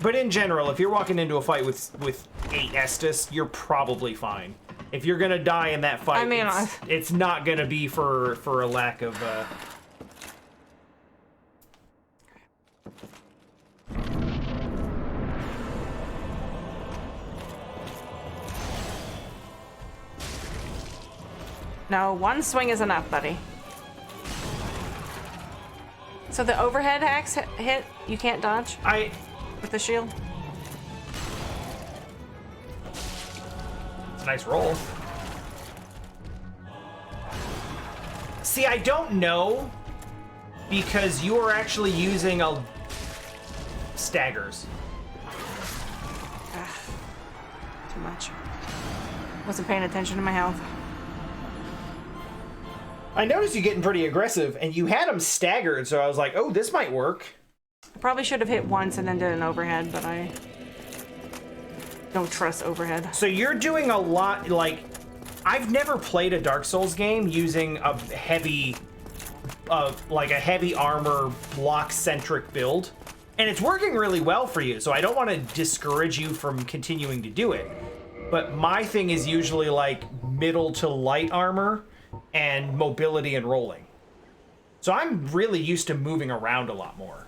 But in general, if you're walking into a fight with 8 Estus, you're probably fine. If you're gonna die in that fight, I mean, it's not gonna be for a lack of. No, one swing is enough, buddy. So the overhead axe hit, you can't dodge with the shield? It's a nice roll. See, I don't know because you are actually using staggers. Too much. Wasn't paying attention to my health. I noticed you getting pretty aggressive, and you had them staggered, so I was like, oh, this might work. I probably should have hit once and then did an overhead, but I don't trust overhead. So you're doing a lot, like, I've never played a Dark Souls game using a heavy, like a heavy armor block-centric build, and it's working really well for you, so I don't want to discourage you from continuing to do it. But my thing is usually, like, middle to light armor, and mobility and rolling. So I'm really used to moving around a lot more.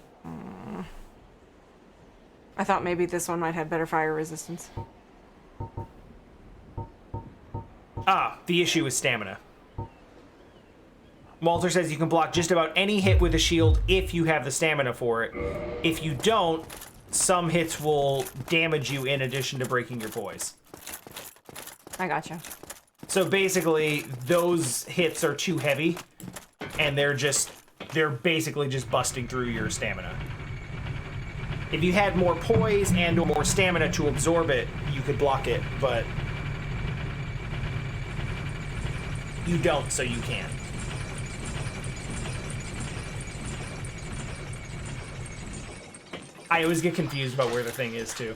I thought maybe this one might have better fire resistance. The issue is stamina. Walter says you can block just about any hit with a shield if you have the stamina for it. If you don't, some hits will damage you in addition to breaking your poise. I gotcha. So basically, those hits are too heavy, and they're basically just busting through your stamina. If you had more poise and or more stamina to absorb it, you could block it, but you don't, so you can't. I always get confused about where the thing is, too.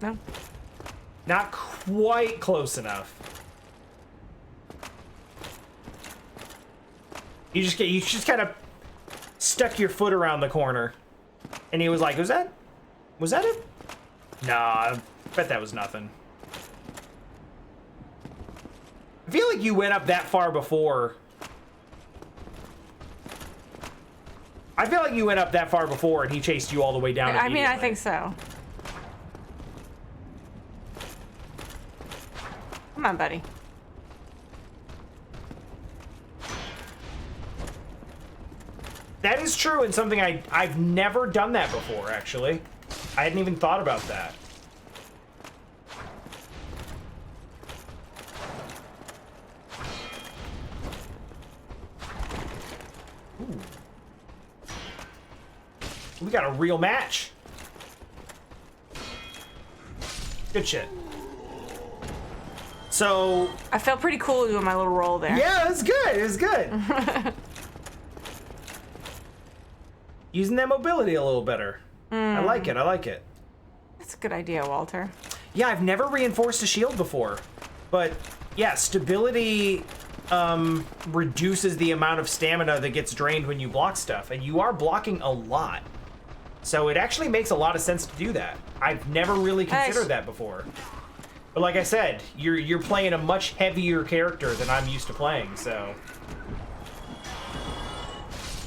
No. Not quite close enough. You just kind of stuck your foot around the corner, and he was like, was that it? Nah, I bet that was nothing. I feel like you went up that far before. I feel like you went up that far before, and he chased you all the way down. I mean, I think so. Come on, buddy. That is true, and something I've never done that before, actually. I hadn't even thought about that. Ooh. We got a real match. Good shit. So I felt pretty cool doing my little roll there. yeah, it was good. It was good. Using that mobility a little better. I like it. I like it. That's a good idea, Walter. Yeah, I've never reinforced a shield before, but yeah, stability reduces the amount of stamina that gets drained when you block stuff, and you are blocking a lot. So it actually makes a lot of sense to do that. I've never really considered that before. But like I said, you're playing a much heavier character than I'm used to playing, so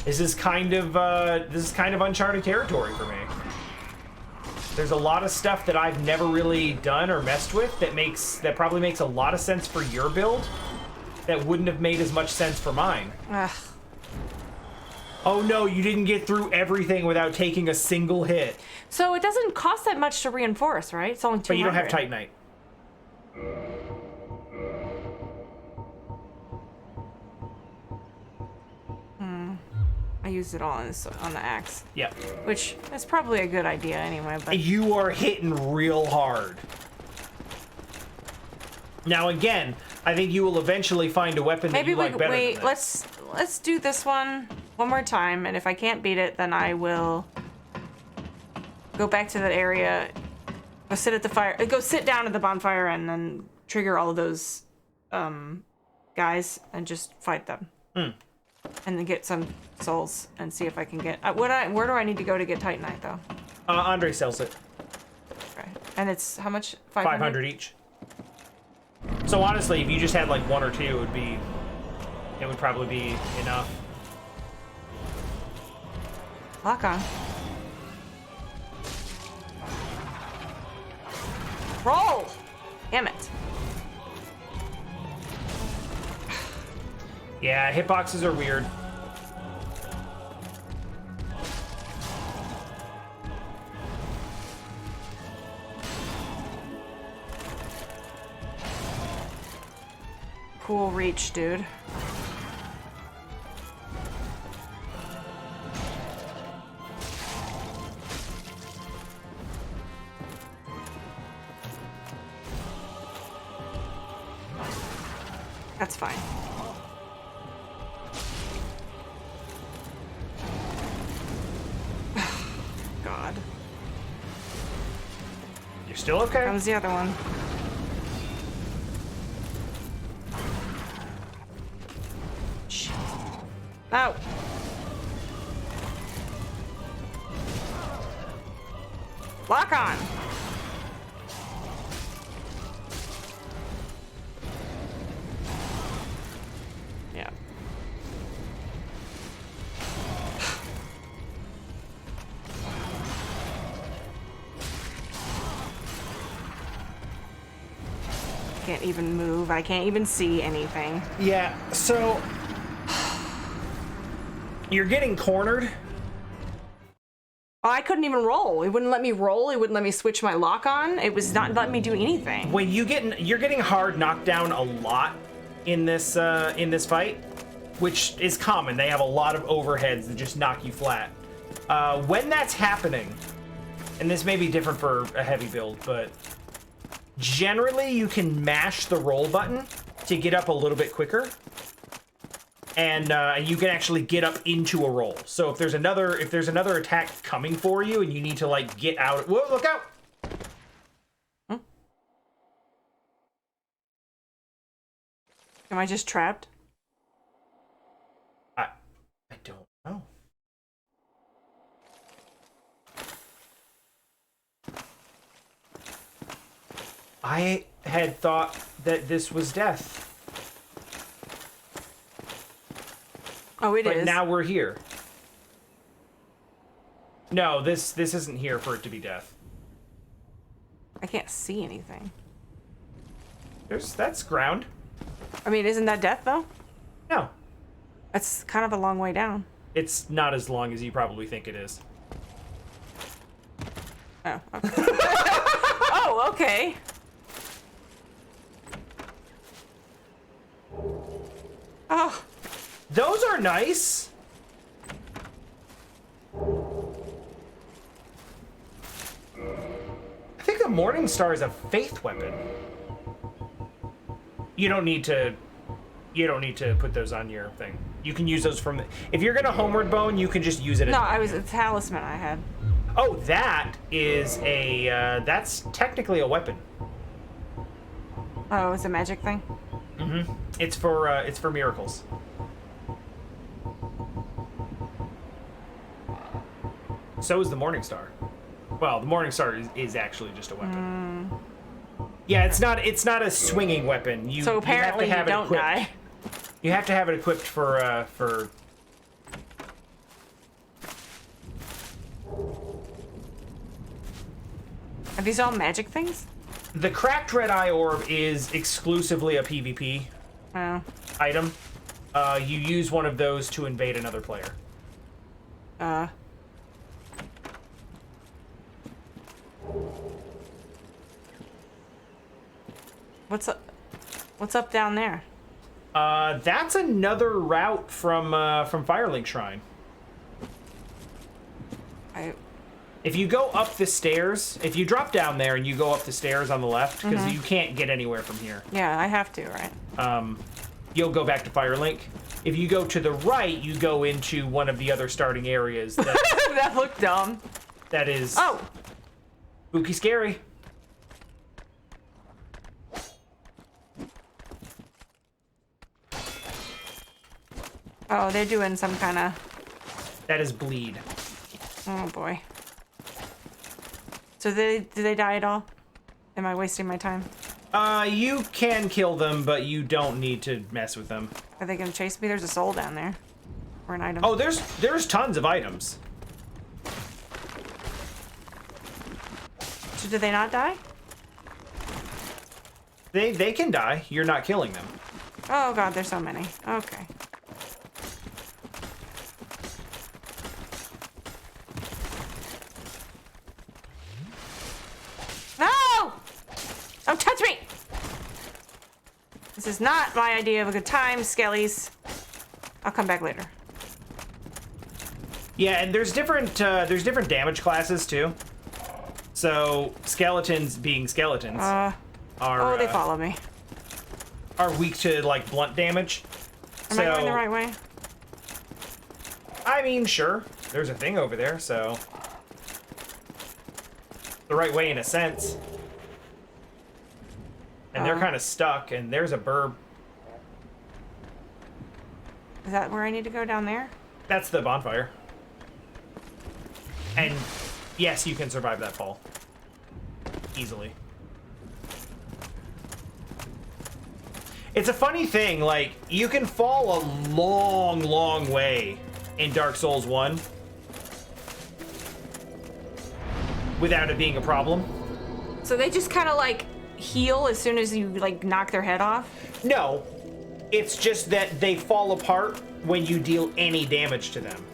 this is kind of uncharted territory for me. There's a lot of stuff that I've never really done or messed with that probably makes a lot of sense for your build that wouldn't have made as much sense for mine. Ugh. Oh no, you didn't get through everything without taking a single hit. So it doesn't cost that much to reinforce, right? It's only 200. But you don't have Titanite. I used it all on the axe. Yep. Which is probably a good idea anyway, but You are hitting real hard. Now again, I think you will eventually find a weapon that maybe you like better wait, than this. let's do this one more time, and if I can't beat it, then I will go back to that area Go sit at the fire. Go sit down at the bonfire and then trigger all of those guys and just fight them. And then get some souls and see if I can get. Where do I need to go to get Titanite though? Andre sells it. Okay. And it's how much? 500 each. So honestly, if you just had like one or two, it would probably be enough. Lock on. Roll! Damn it. Yeah, hitboxes are weird. Cool reach, dude. That's fine. God. You're still okay? Comes the other one. Shit. Oh. Lock on. Yeah. Can't even move. I can't even see anything. Yeah, so you're getting cornered. Oh, I couldn't even roll. It wouldn't let me roll. It wouldn't let me switch my lock on. It was not letting me do anything. When you're getting hard knocked down a lot in this fight, which is common. They have a lot of overheads that just knock you flat. When that's happening, and this may be different for a heavy build, but generally you can mash the roll button to get up a little bit quicker. And you can actually get up into a roll. So if there's another attack coming for you and you need to like get out, whoa, look out! Am I just trapped? I don't know. I had thought that this was death. Oh, it is. But now we're here. No, this isn't here for it to be death. I can't see anything. That's ground. I mean, isn't that death though? No. That's kind of a long way down. It's not as long as you probably think it is. Oh, okay. Oh, okay. Oh. Those are nice. I think the Morning Star is a faith weapon. You don't need to put those on your thing. You can use those from if you're gonna homeward bone, you can just use it. No, I was a talisman I had. Oh, that is a that's technically a weapon. Oh, it's a magic thing? Mm-hmm. It's for miracles. So is the Morning Star. Well, the Morning Star is actually just a weapon. Yeah, it's not a swinging weapon. So apparently you have to have you don't die. You have to have it equipped for Are these all magic things? The cracked red eye orb is exclusively a PvP Oh. item. You use one of those to invade another player. What's up down there? That's another route from Firelink Shrine. If you go up the stairs, if you drop down there and you go up the stairs on the left, because you can't get anywhere from here. Yeah, I have to, right? You'll go back to Firelink. If you go to the right, you go into one of the other starting areas. That, That looked dumb. that is Oh! spooky scary. Oh, they're doing some kind of... That is bleed. Oh, boy. So do they die at all? Am I wasting my time? You can kill them, but you don't need to mess with them. Are they gonna chase me? There's a soul down there. Or an item. Oh, there's tons of items. So do they not die? They can die. You're not killing them. Oh god, there's so many. Okay. No! Don't touch me! This is not my idea of a good time, skellies. I'll come back later. Yeah, and there's different damage classes too. So skeletons being skeletons are Oh, they follow me. are weak to like blunt damage. Am I going the right way? I mean, sure. There's a thing over there, so the right way in a sense. And they're kind of stuck, and there's a burb. Is that where I need to go, down there? That's the bonfire. And yes, you can survive that fall. Easily. It's a funny thing, like, you can fall a long, long way in Dark Souls 1 without it being a problem. So they just kind of like heal as soon as you like knock their head off? No, it's just that they fall apart when you deal any damage to them.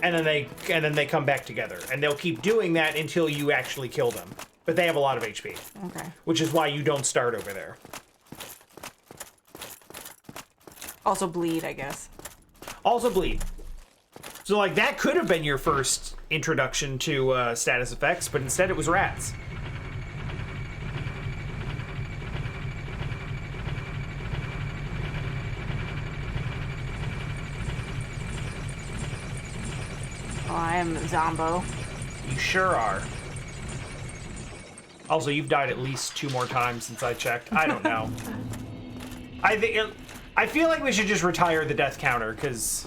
And then they come back together, and they'll keep doing that until you actually kill them. But they have a lot of HP. Okay. Which is why you don't start over there. Also bleed, I guess. Also bleed. So like that could have been your first introduction to status effects, but instead it was rats. Oh, I am Zombo. You sure are. Also, you've died at least 2 more times since I checked. I don't know. I feel like we should just retire the death counter, because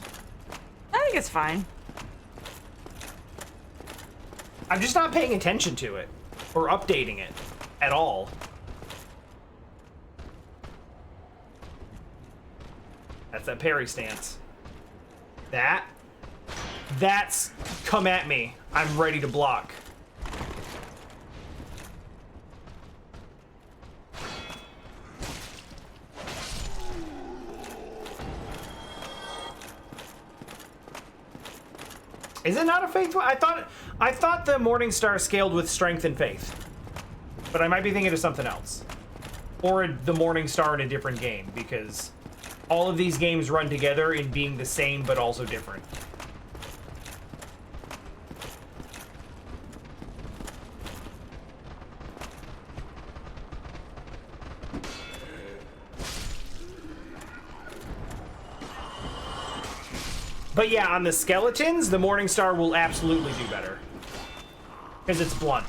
I think it's fine. I'm just not paying attention to it or updating it at all. That's that parry stance. That's come at me. I'm ready to block. Is it not a faith one? I thought the Morning Star scaled with strength and faith. But I might be thinking of something else. Or the Morning Star in a different game, because all of these games run together in being the same but also different. But yeah, on the skeletons, the Morning Star will absolutely do better. Because it's blunt.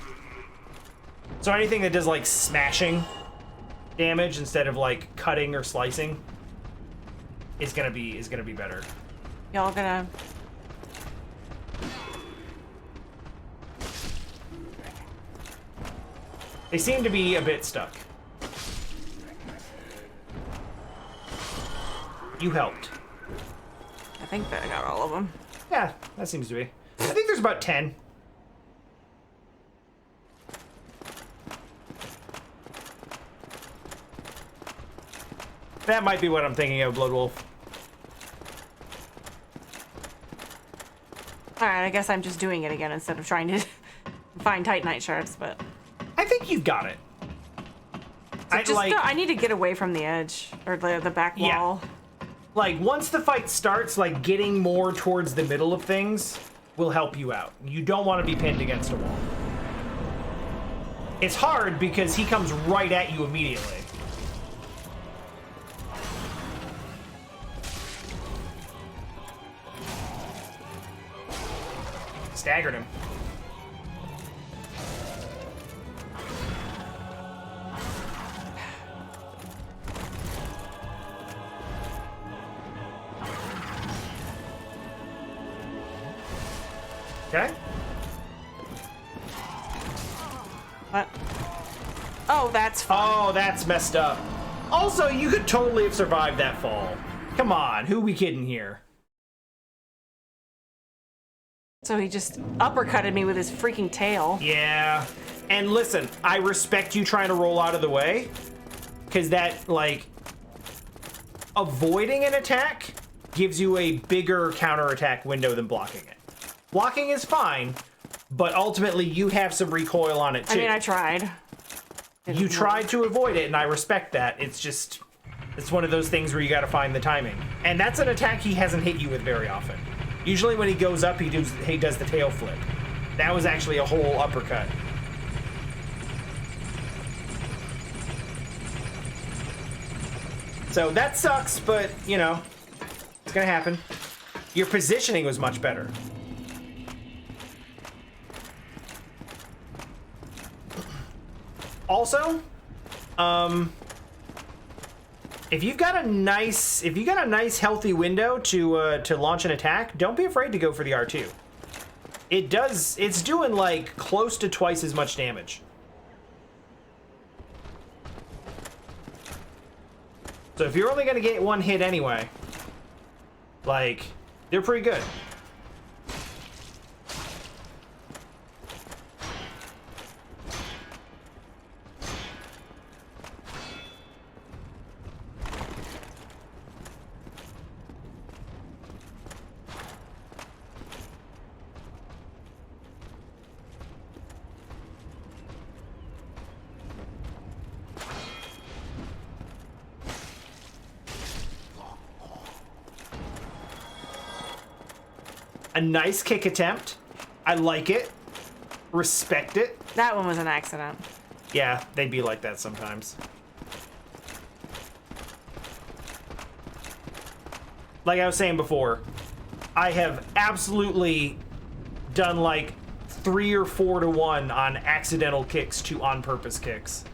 So anything that does like smashing damage instead of like cutting or slicing is gonna be better. Y'all gonna... They seem to be a bit stuck. You helped. I think that I got all of them. Yeah, that seems to be. I think there's about 10. That might be what I'm thinking of, Blood Wolf. Alright, I guess I'm just doing it again instead of trying to find Titanite shards, but... I think you've got it. So I need to get away from the edge, or the back wall. Yeah. Like, once the fight starts, like, getting more towards the middle of things will help you out. You don't want to be pinned against a wall. It's hard because he comes right at you immediately. Staggered him. Okay. What? Oh, that's fun. Oh, that's messed up. Also, you could totally have survived that fall. Come on, who we kidding here? So he just uppercutted me with his freaking tail. Yeah. And listen, I respect you trying to roll out of the way, because that, like, avoiding an attack gives you a bigger counterattack window than blocking it. Blocking is fine, but ultimately you have some recoil on it too. I mean, I tried. You tried to avoid it, and I respect that. It's just, it's one of those things where you got to find the timing. And that's an attack he hasn't hit you with very often. Usually when he goes up, he does the tail flip. That was actually a whole uppercut. So that sucks, but, you know, it's gonna happen. Your positioning was much better. Also, if you've got a nice healthy window to launch an attack, don't be afraid to go for the R2. It's doing like close to twice as much damage. So if you're only gonna get one hit anyway, like, they're pretty good. A nice kick attempt. I like it. Respect it. That one was an accident. Yeah, they'd be like that sometimes. Like I was saying before, I have absolutely done like 3 or 4 to 1 on accidental kicks to on-purpose kicks.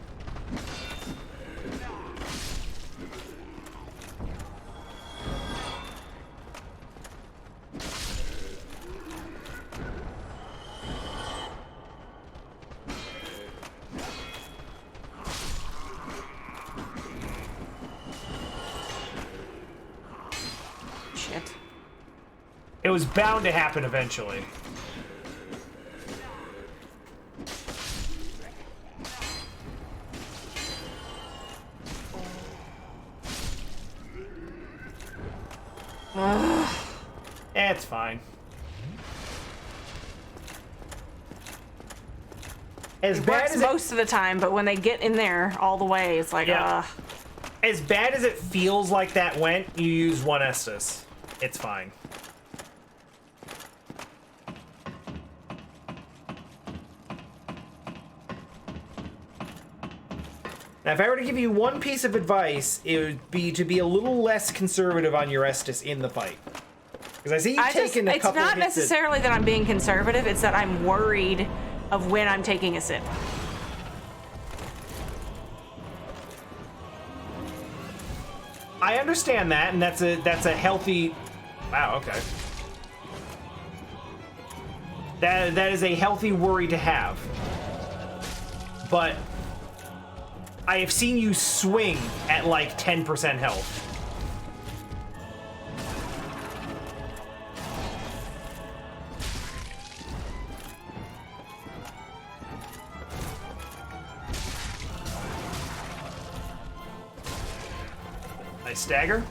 Shit. It was bound to happen eventually. It's fine. As It bad works as most of the time, but when they get in there all the way, it's like, Yeah. As bad as it feels like that went, you use one Estus. It's fine. Now, if I were to give you one piece of advice, it would be to be a little less conservative on your Estus in the fight. Because I see you taking a it's couple not hits necessarily that I'm being conservative, it's that I'm worried of when I'm taking a sip. I understand that, and that's a healthy. Wow. Okay. That is a healthy worry to have. But I have seen you swing at like 10% health. Nice stagger.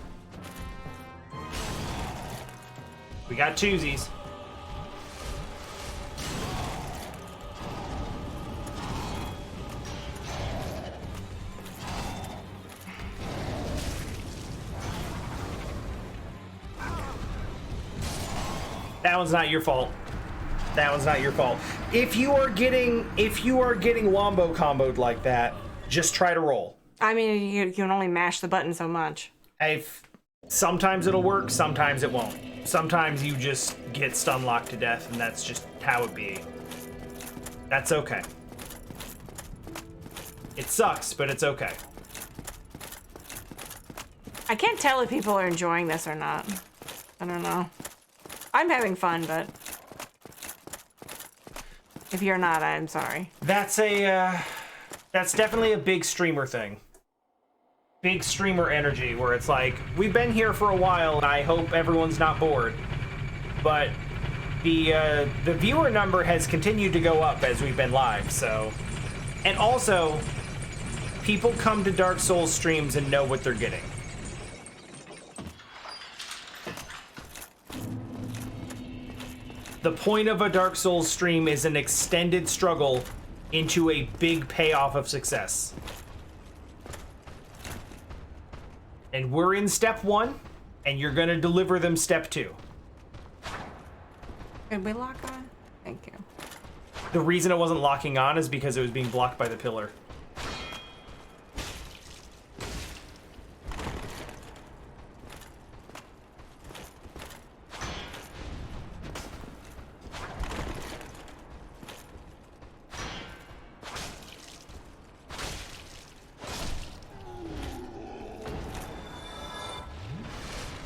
We got twosies. That one's not your fault. That one's not your fault. If you are getting wombo comboed like that, just try to roll. I mean, you can only mash the button so much. Sometimes it'll work, sometimes it won't. Sometimes you just get stun locked to death, and that's just how it be. That's okay. It sucks, but it's okay. I can't tell if people are enjoying this or not. I don't know. I'm having fun, but If you're not, I'm sorry. That's a, that's definitely a big streamer thing. Big streamer energy, where it's like, we've been here for a while, and I hope everyone's not bored. But the viewer number has continued to go up as we've been live, so... And also, people come to Dark Souls streams and know what they're getting. The point of a Dark Souls stream is an extended struggle into a big payoff of success. And we're in step 1, and you're gonna deliver them step 2. Can we lock on? Thank you. The reason it wasn't locking on is because it was being blocked by the pillar.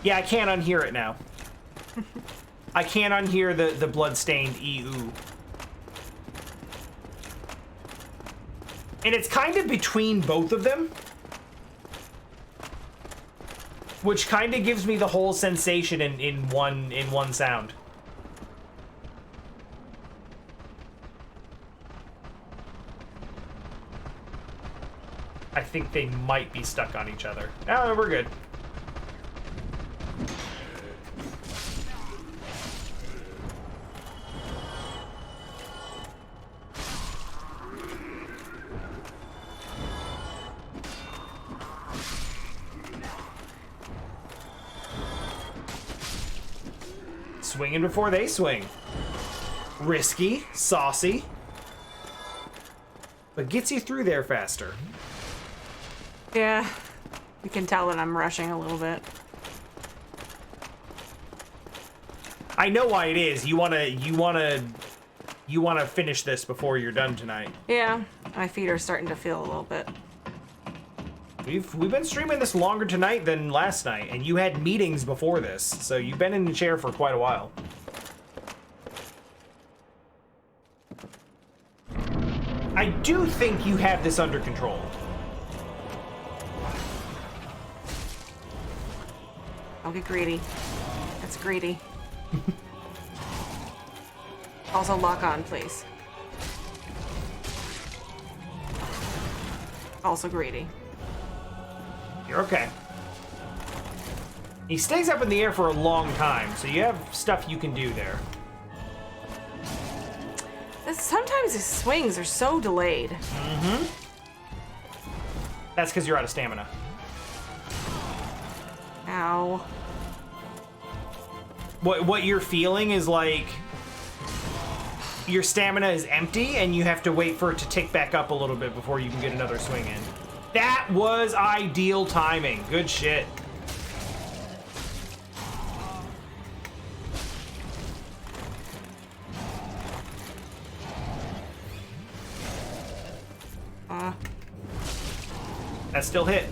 Yeah, I can't unhear it now. I can't unhear the bloodstained EU. And it's kind of between both of them, which kind of gives me the whole sensation in one sound. I think they might be stuck on each other. Oh, we're good. Swinging before they swing. Risky, saucy, but gets you through there faster. Yeah, you can tell that I'm rushing a little bit. I know why it is. You wanna finish this before you're done tonight. Yeah, my feet are starting to feel a little bit. We've been streaming this longer tonight than last night, and you had meetings before this, so you've been in the chair for quite a while. I do think you have this under control. Don't get greedy. That's greedy. Also lock on, please. Also greedy. You're okay. He stays up in the air for a long time, so you have stuff you can do there. Sometimes his swings are so delayed. Mm-hmm. That's because you're out of stamina. Ow. What you're feeling is like your stamina is empty and you have to wait for it to tick back up a little bit before you can get another swing in. That was ideal timing. Good shit. That still hit.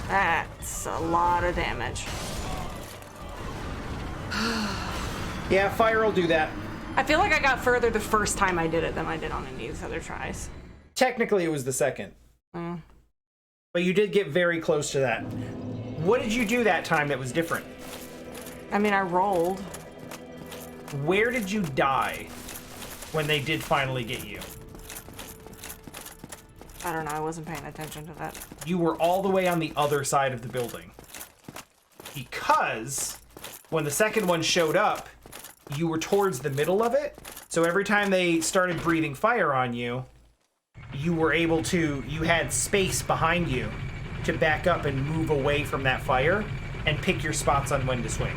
That's a lot of damage. Yeah, fire will do that. I feel like I got further the first time I did it than I did on any of these other tries. Technically, it was the second. But you did get very close to that. What did you do that time that was different? I mean, I rolled. Where did you die when they did finally get you? I don't know, I wasn't paying attention to that. You were all the way on the other side of the building. Because when the second one showed up, you were towards the middle of it. So every time they started breathing fire on you, you were able to, you had space behind you to back up and move away from that fire and pick your spots on when to swing.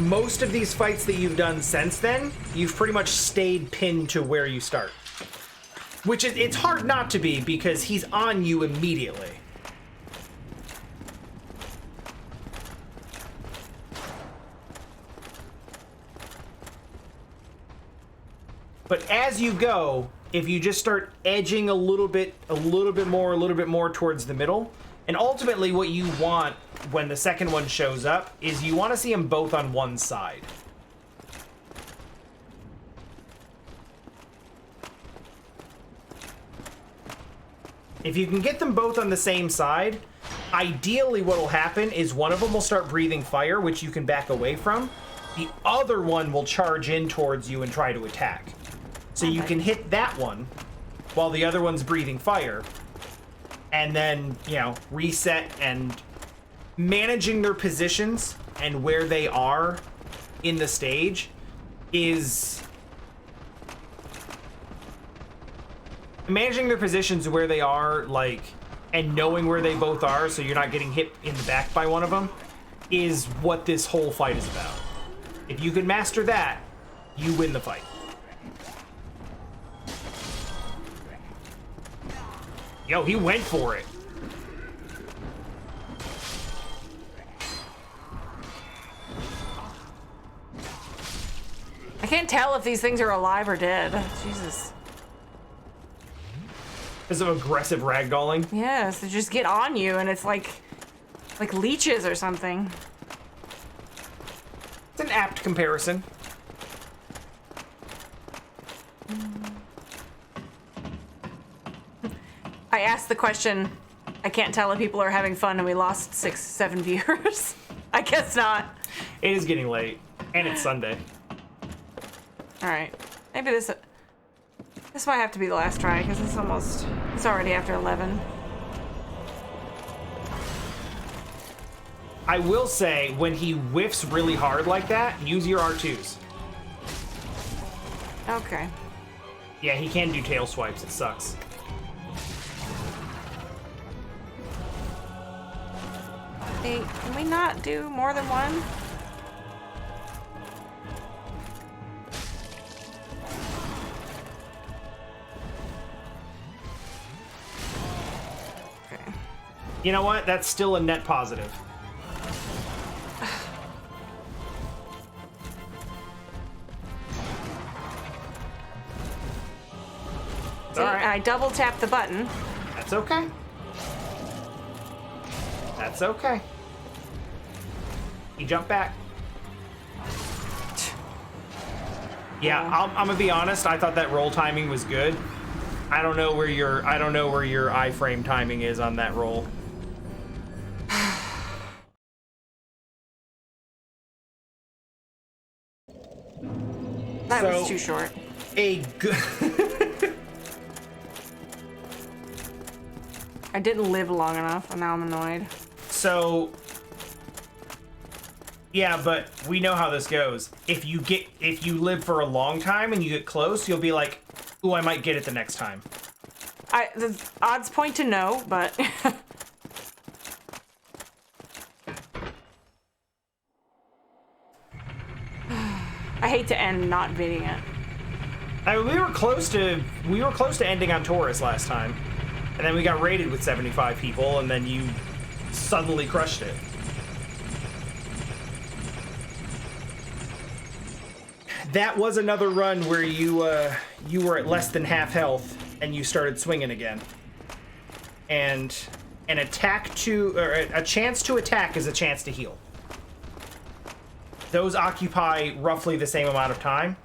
Most of these fights that you've done since then, you've pretty much stayed pinned to where you start. Which is, it's hard not to be because he's on you immediately. But as you go, if you just start edging a little bit more towards the middle, and ultimately what you want when the second one shows up is you want to see them both on one side. If you can get them both on the same side, ideally what will happen is one of them will start breathing fire, which you can back away from. The other one will charge in towards you and try to attack. So you can hit that one while the other one's breathing fire. And then, you know, reset. And managing their positions and where they are in the stage is... Managing their positions where they are, like, and knowing where they both are so you're not getting hit in the back by one of them is what this whole fight is about. If you can master that, you win the fight. Yo, he went for it. I can't tell if these things are alive or dead. Jesus. Because of aggressive ragdolling? Yes, they just get on you and it's like leeches or something. It's an apt comparison. I asked the question, I can't tell if people are having fun and we lost 6-7 viewers. I guess not. It is getting late, and it's Sunday. Alright, maybe this might have to be the last try because it's already after 11. I will say, when he whiffs really hard like that, use your R2s. Okay. Yeah, he can do tail swipes. It sucks. Hey, can we not do more than one? Okay. You know what? That's still a net positive. See, All right. I double tapped the button. That's okay. That's okay. He jumped back. Yeah, I'm gonna be honest. I thought that roll timing was good. I don't know where your iframe timing is on that roll. That was too short. A good. I didn't live long enough, and now I'm annoyed. So, yeah, but we know how this goes. If you live for a long time and you get close, you'll be like, "Ooh, I might get it the next time." The odds point to no, but I hate to end not beating it. I mean, we were close to ending on Taurus last time, and then we got raided with 75 people, and then you suddenly crushed it. That was another run where you were at less than half health and you started swinging again. And a chance to attack is a chance to heal. Those occupy roughly the same amount of time,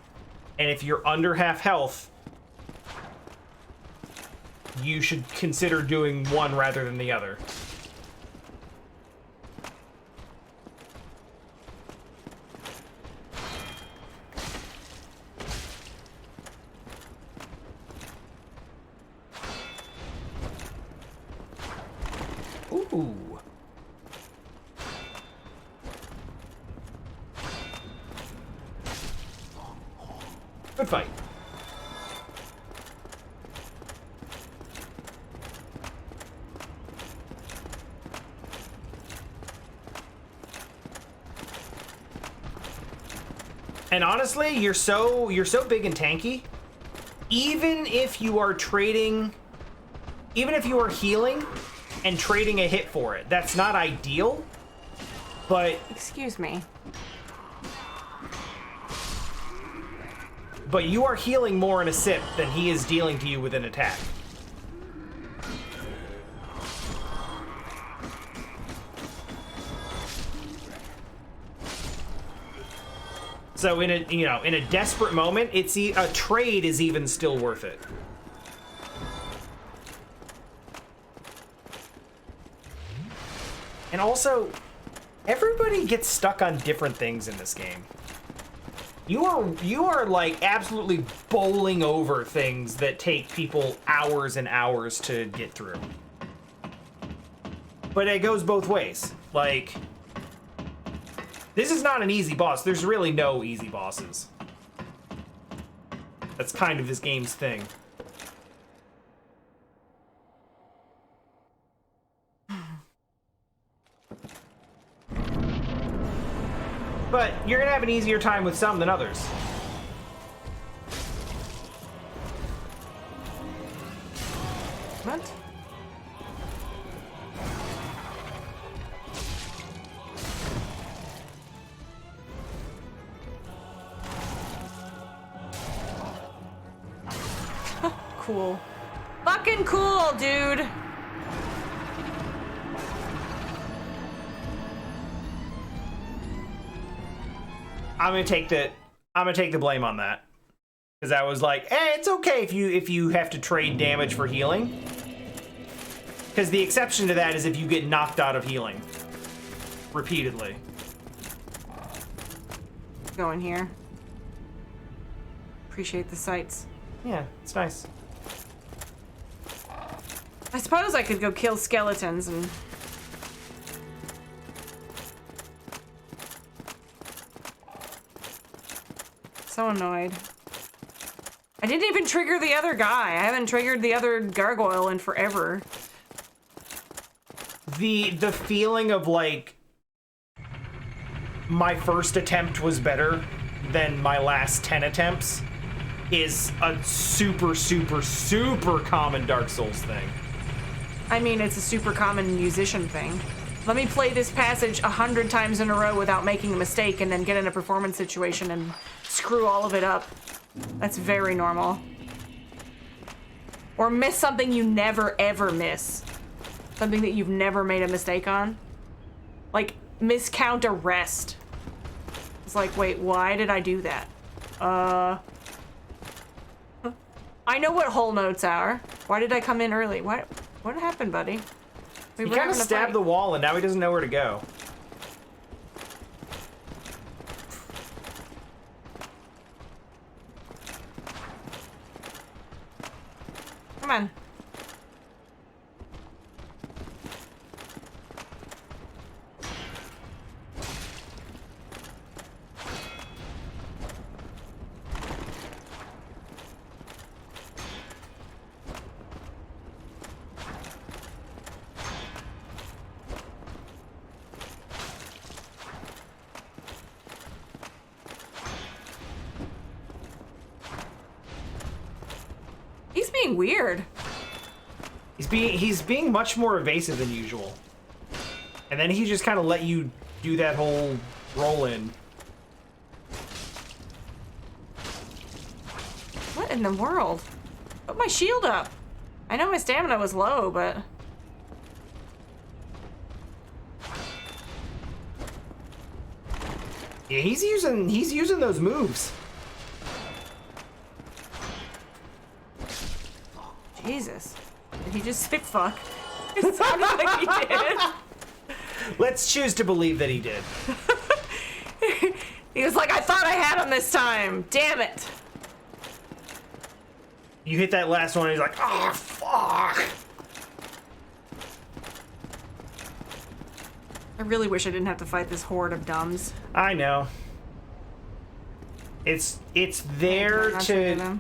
and if you're under half health, you should consider doing one rather than the other. Ooh. Good fight. And honestly, you're so big and tanky. Even if you are trading, even if you are healing and trading a hit for it, that's not ideal. But Excuse me. But you are healing more in a sip than he is dealing to you with an attack. So in a desperate moment, a trade is even still worth it. And also, everybody gets stuck on different things in this game. You are like absolutely bowling over things that take people hours and hours to get through. But it goes both ways. Like, this is not an easy boss. There's really no easy bosses. That's kind of this game's thing. But you're gonna have an easier time with some than others. What? Cool. Fucking cool, dude. I'm gonna take the blame on that, because I was like, it's okay if you have to trade damage for healing, because the exception to that is if you get knocked out of healing repeatedly. Go in here. Appreciate the sights. Yeah, it's nice. I suppose I could go kill skeletons and... So annoyed. I didn't even trigger the other guy. I haven't triggered the other gargoyle in forever. The feeling of like my first attempt was better than my last 10 attempts is a super, super, super common Dark Souls thing. I mean, it's a super common musician thing. Let me play this passage 100 times in a row without making a mistake and then get in a performance situation and screw all of it up. That's very normal. Or miss something you never ever miss. Something that you've never made a mistake on. Like, miscount a rest. It's like, wait, why did I do that? I know what whole notes are. Why did I come in early? What happened, buddy? He kind of stabbed the wall and now he doesn't know where to go. Come on. He's being weird. He's being much more evasive than usual. And then he just kind of let you do that whole roll in. What in the world? Put my shield up. I know my stamina was low, but... Yeah, he's using those moves. Jesus. Did he just say fuck? It sounded like he did. Let's choose to believe that he did. He was like, I thought I had him this time. Damn it. You hit that last one and he's like, oh, fuck. I really wish I didn't have to fight this horde of dumbs. I know. It's there to...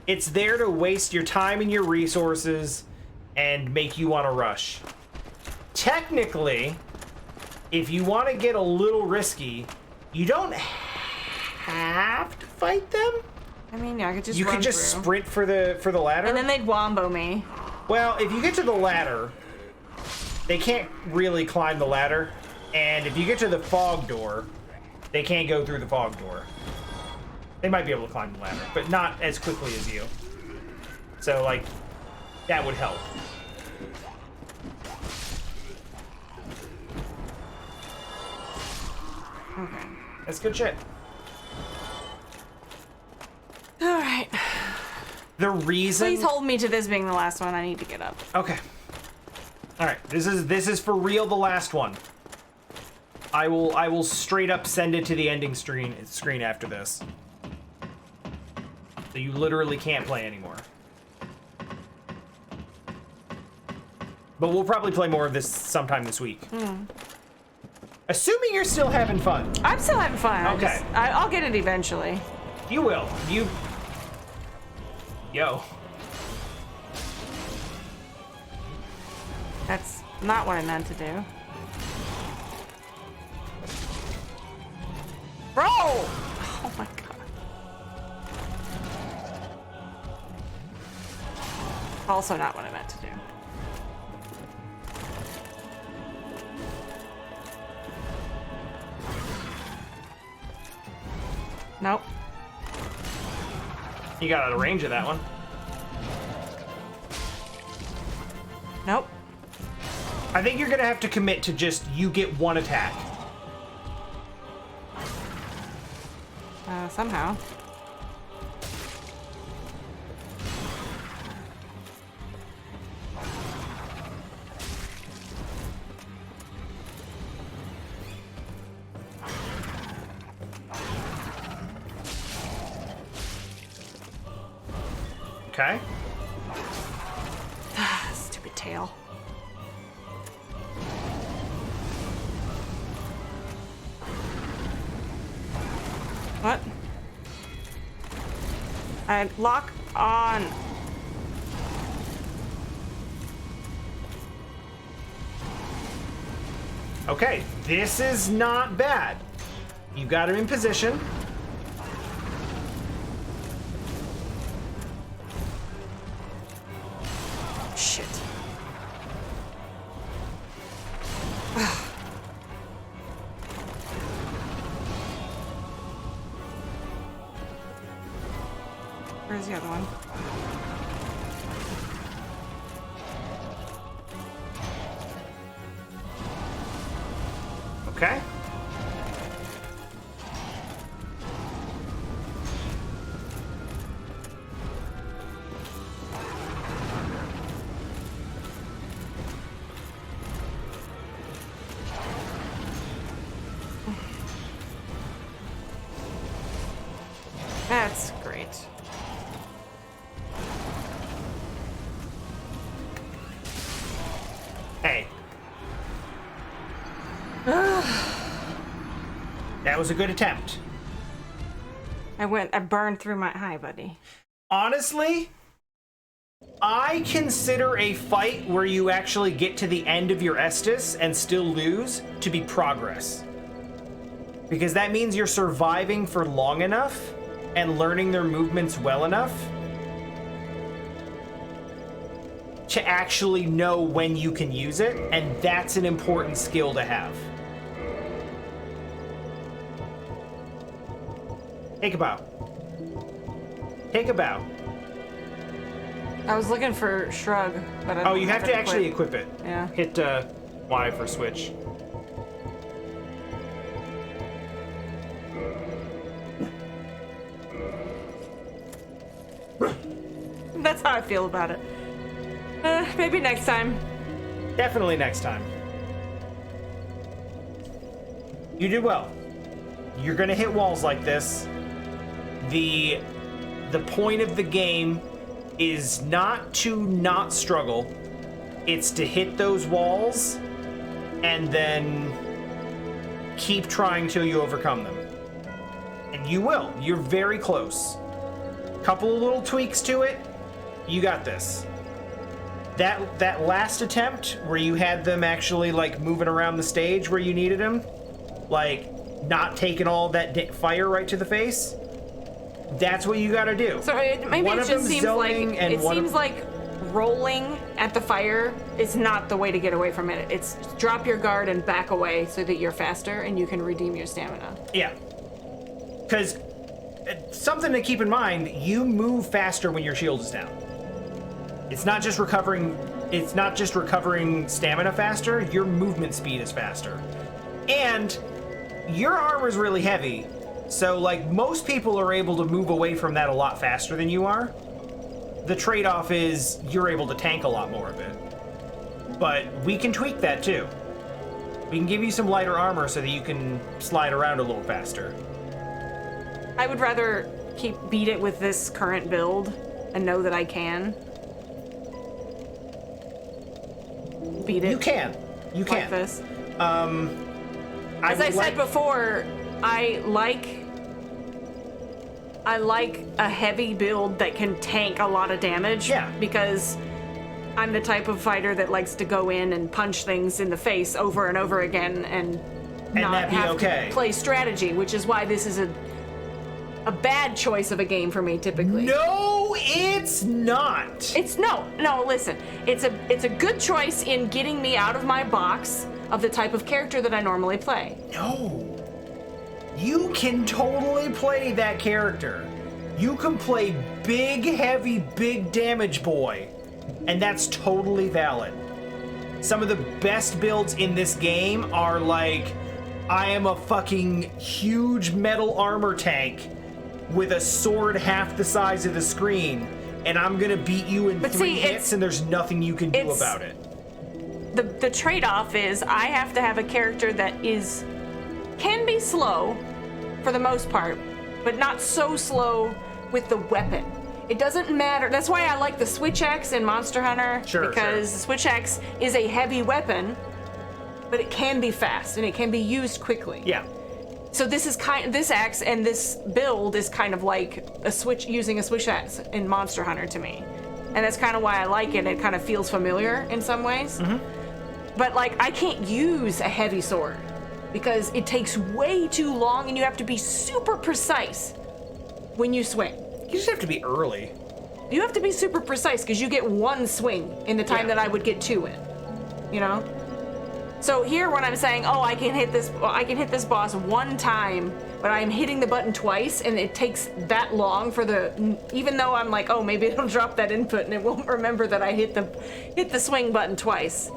It's there to waste your time and your resources and make you want to rush. Technically, if you want to get a little risky, you don't have to fight them. I mean, yeah, I could just You could just sprint for the ladder. And then they'd wombo me. Well, if you get to the ladder, they can't really climb the ladder. And if you get to the fog door, they can't go through the fog door. They might be able to climb the ladder, but not as quickly as you. So, like, that would help. Okay. That's good shit. The reason... Please hold me to this being the last one. I need to get up. Okay. All right. This is for real the last one. I will straight up send it to the ending screen after this. So you literally can't play anymore. But we'll probably play more of this sometime this week. Assuming you're still having fun. I'm still having fun. Okay. I'll get it eventually. You will. Yo. That's not what I meant to do. Bro! Oh my god. Also not what I meant to do. Nope. You got out of range of that one. Nope. I think you're gonna have to commit to just you get one attack. Somehow. Okay. Stupid tail. What? I lock on. Okay, this is not bad. You got him in position. Shit. Where's the other one? Okay. That's great. Hey. That was a good attempt. I burned through my... Hi, buddy. Honestly, I consider a fight where you actually get to the end of your Estus and still lose to be progress. Because that means you're surviving for long enough and learning their movements well enough to actually know when you can use it, and that's an important skill to have. Take a bow. Take a bow. I was looking for shrug, but I don't Oh, you have to actually equip. equip it. Yeah. Hit Y for switch. That's how I feel about it. Maybe next time. Definitely next time. You did well. You're gonna hit walls like this. The point of the game is not to not struggle. It's to hit those walls and then keep trying till you overcome them. And you will. You're very close. Couple of little tweaks to it. You got this. That last attempt where you had them actually like moving around the stage where you needed them, like not taking all that fire right to the face. That's what you got to do. So maybe One it of just them's seems zoning like and one of- like rolling at the fire is not the way to get away from it. It's drop your guard and back away so that you're faster and you can redeem your stamina. Yeah. Because something to keep in mind, you move faster when your shield is down. It's not just recovering stamina faster, your movement speed is faster. And your armor is really heavy. So like most people are able to move away from that a lot faster than you are. the trade-off is you're able to tank a lot more of it. But we can tweak that too. We can give you some lighter armor so that you can slide around a little faster. I would rather beat it with this current build and know that I can beat it. You can. You can. Like this. As I said before, I like a heavy build that can tank a lot of damage. Yeah. Because I'm the type of fighter that likes to go in and punch things in the face over and over again and not that be have okay. to play strategy, which is why this is a bad choice of a game for me typically. No, it's not. It's no, listen. It's a good choice in getting me out of my box of the type of character that I normally play. No. You can totally play that character. You can play big, heavy, big damage boy. And that's totally valid. Some of the best builds in this game are like, I am a fucking huge metal armor tank with a sword half the size of the screen, and I'm gonna beat you in 3 hits, and there's nothing you can do about it. The trade-off is I have to have a character that can be slow for the most part, but not so slow with the weapon. It doesn't matter. That's why I like the switch axe in Monster Hunter, because the switch axe is a heavy weapon, but it can be fast and it can be used quickly. Yeah. So this axe and this build is kind of like using a switch axe in Monster Hunter to me. And that's kind of why I like it. It kind of feels familiar in some ways. Mm-hmm. But like, I can't use a heavy sword because it takes way too long and you have to be super precise when you swing. You just have to be early. You have to be super precise because you get one swing in the time that I would get 2 in, you know? So here when I'm saying, oh, I can hit this boss 1 time, but I'm hitting the button twice and it takes that long even though I'm like, oh, maybe it'll drop that input and it won't remember that I hit the swing button twice.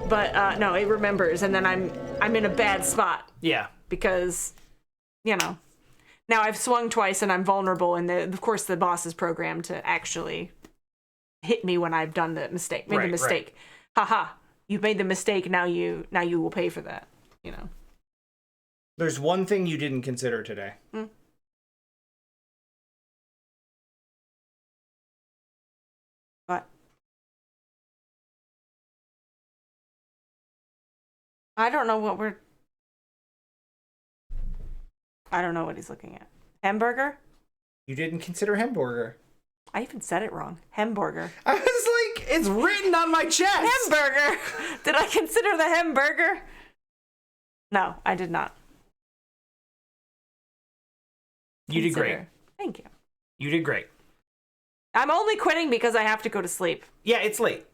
But no, it remembers, and then I'm in a bad spot. Yeah. Because, you know, now I've swung twice and I'm vulnerable, and of course the boss is programmed to actually hit me when I've done the mistake. Made the mistake. Right. Haha. You made the mistake, now you will pay for that, you know. There's one thing you didn't consider today. What? I don't know what he's looking at. Hemborger? You didn't consider Hemborger. I even said it wrong. Hemborger. I was like, it's written on my chest. Hemborger. Did I consider the Hemborger? No, I did not. You did great. Thank you. You did great. I'm only quitting because I have to go to sleep. Yeah, it's late.